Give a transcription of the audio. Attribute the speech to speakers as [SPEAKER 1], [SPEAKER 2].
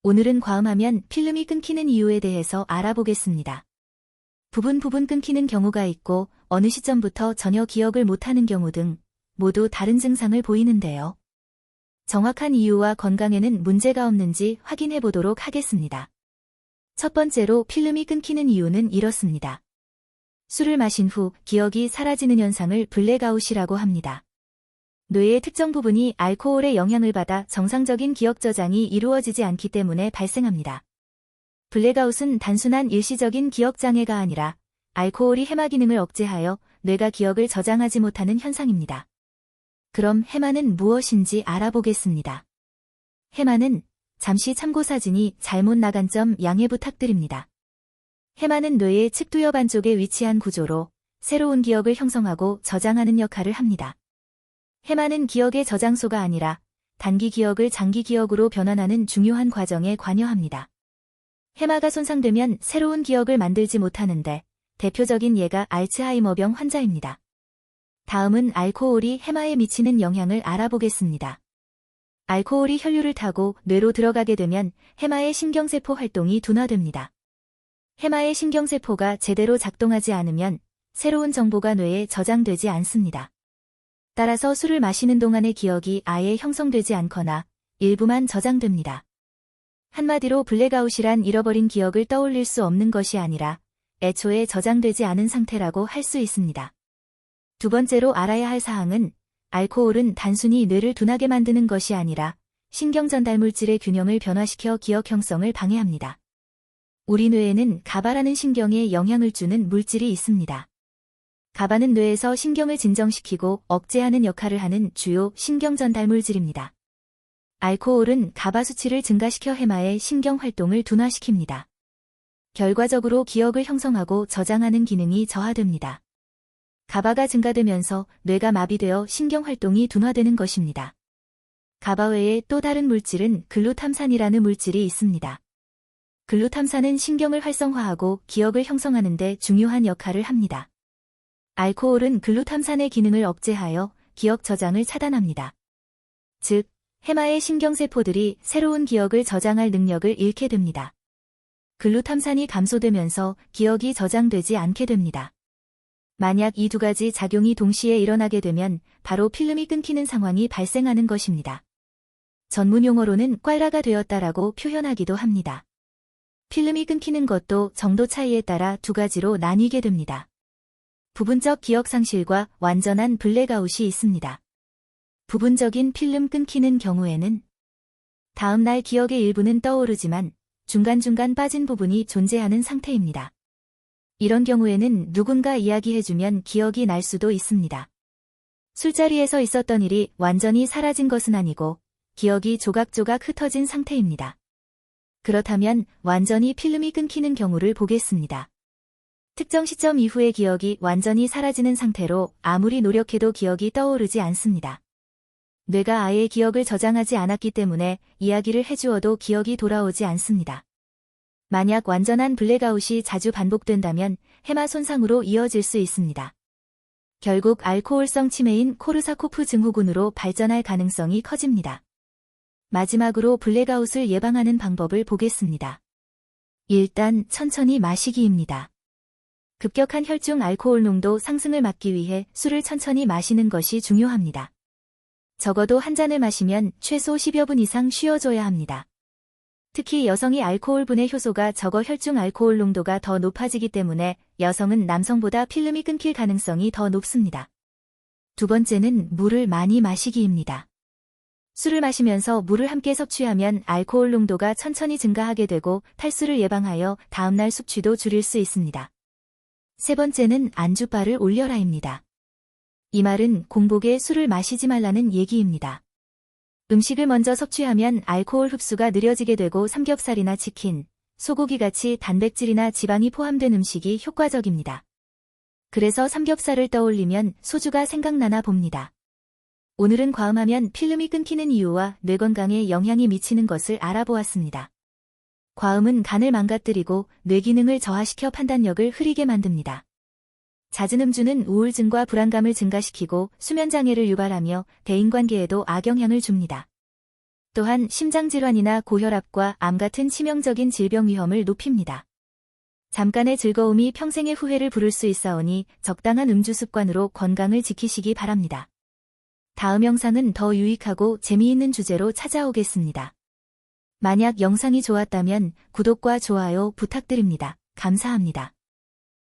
[SPEAKER 1] 오늘은 과음하면 필름이 끊기는 이유에 대해서 알아보겠습니다. 부분 끊기는 경우가 있고 어느 시점부터 전혀 기억을 못하는 경우 등 모두 다른 증상을 보이는데요. 정확한 이유와 건강에는 문제가 없는지 확인해 보도록 하겠습니다. 첫 번째로 필름이 끊기는 이유는 이렇습니다. 술을 마신 후 기억이 사라지는 현상을 블랙아웃이라고 합니다. 뇌의 특정 부분이 알코올의 영향을 받아 정상적인 기억 저장이 이루어지지 않기 때문에 발생합니다. 블랙아웃은 단순한 일시적인 기억 장애가 아니라 알코올이 해마 기능을 억제하여 뇌가 기억을 저장하지 못하는 현상입니다. 그럼 해마는 무엇인지 알아보겠습니다. 해마는 잠시 참고 사진이 잘못 나간 점 양해 부탁드립니다. 해마는 뇌의 측두엽 안쪽에 위치한 구조로 새로운 기억을 형성하고 저장하는 역할을 합니다. 해마는 기억의 저장소가 아니라 단기 기억을 장기 기억으로 변환하는 중요한 과정에 관여합니다. 해마가 손상되면 새로운 기억을 만들지 못하는데 대표적인 예가 알츠하이머병 환자입니다. 다음은 알코올이 해마에 미치는 영향을 알아보겠습니다. 알코올이 혈류를 타고 뇌로 들어가게 되면 해마의 신경세포 활동이 둔화됩니다. 해마의 신경세포가 제대로 작동하지 않으면 새로운 정보가 뇌에 저장되지 않습니다. 따라서 술을 마시는 동안의 기억이 아예 형성되지 않거나 일부만 저장됩니다. 한마디로 블랙아웃이란 잃어버린 기억을 떠올릴 수 없는 것이 아니라 애초에 저장되지 않은 상태라고 할 수 있습니다. 두 번째로 알아야 할 사항은 알코올은 단순히 뇌를 둔하게 만드는 것이 아니라 신경 전달 물질의 균형을 변화시켜 기억 형성을 방해합니다. 우리 뇌에는 가바라는 신경에 영향을 주는 물질이 있습니다. 가바는 뇌에서 신경을 진정시키고 억제하는 역할을 하는 주요 신경 전달 물질입니다. 알코올은 가바 수치를 증가시켜 해마의 신경 활동을 둔화시킵니다. 결과적으로 기억을 형성하고 저장하는 기능이 저하됩니다. 가바가 증가되면서 뇌가 마비되어 신경 활동이 둔화되는 것입니다. 가바 외에 또 다른 물질은 글루탐산이라는 물질이 있습니다. 글루탐산은 신경을 활성화하고 기억을 형성하는 데 중요한 역할을 합니다. 알코올은 글루탐산의 기능을 억제하여 기억 저장을 차단합니다. 즉, 해마의 신경세포들이 새로운 기억을 저장할 능력을 잃게 됩니다. 글루탐산이 감소되면서 기억이 저장되지 않게 됩니다. 만약 이 두 가지 작용이 동시에 일어나게 되면 바로 필름이 끊기는 상황이 발생하는 것입니다. 전문 용어로는 꽐라가 되었다라고 표현하기도 합니다. 필름이 끊기는 것도 정도 차이에 따라 두 가지로 나뉘게 됩니다. 부분적 기억 상실과 완전한 블랙아웃이 있습니다. 부분적인 필름 끊기는 경우에는 다음날 기억의 일부는 떠오르지만 중간중간 빠진 부분이 존재하는 상태입니다. 이런 경우에는 누군가 이야기해주면 기억이 날 수도 있습니다. 술자리에서 있었던 일이 완전히 사라진 것은 아니고 기억이 조각조각 흩어진 상태입니다. 그렇다면 완전히 필름이 끊기는 경우를 보겠습니다. 특정 시점 이후의 기억이 완전히 사라지는 상태로 아무리 노력해도 기억이 떠오르지 않습니다. 뇌가 아예 기억을 저장하지 않았기 때문에 이야기를 해주어도 기억이 돌아오지 않습니다. 만약 완전한 블랙아웃이 자주 반복된다면 해마 손상으로 이어질 수 있습니다. 결국 알코올성 치매인 코르사코프 증후군으로 발전할 가능성이 커집니다. 마지막으로 블랙아웃을 예방하는 방법을 보겠습니다. 일단 천천히 마시기입니다. 급격한 혈중 알코올 농도 상승을 막기 위해 술을 천천히 마시는 것이 중요합니다. 적어도 한 잔을 마시면 최소 10여 분 이상 쉬어줘야 합니다. 특히 여성이 알코올 분해 효소가 적어 혈중 알코올 농도가 더 높아지기 때문에 여성은 남성보다 필름이 끊길 가능성이 더 높습니다. 두 번째는 물을 많이 마시기입니다. 술을 마시면서 물을 함께 섭취하면 알코올 농도가 천천히 증가하게 되고 탈수를 예방하여 다음날 숙취도 줄일 수 있습니다. 세 번째는 안주바를 올려라입니다. 이 말은 공복에 술을 마시지 말라는 얘기입니다. 음식을 먼저 섭취하면 알코올 흡수가 느려지게 되고 삼겹살이나 치킨, 소고기같이 단백질이나 지방이 포함된 음식이 효과적입니다. 그래서 삼겹살을 떠올리면 소주가 생각나나 봅니다. 오늘은 과음하면 필름이 끊기는 이유와 뇌 건강에 영향이 미치는 것을 알아보았습니다. 과음은 간을 망가뜨리고 뇌 기능을 저하시켜 판단력을 흐리게 만듭니다. 잦은 음주는 우울증과 불안감을 증가시키고 수면장애를 유발하며 대인관계에도 악영향을 줍니다. 또한 심장질환이나 고혈압과 암 같은 치명적인 질병 위험을 높입니다. 잠깐의 즐거움이 평생의 후회를 부를 수 있사오니 적당한 음주 습관으로 건강을 지키시기 바랍니다. 다음 영상은 더 유익하고 재미있는 주제로 찾아오겠습니다. 만약 영상이 좋았다면 구독과 좋아요 부탁드립니다. 감사합니다.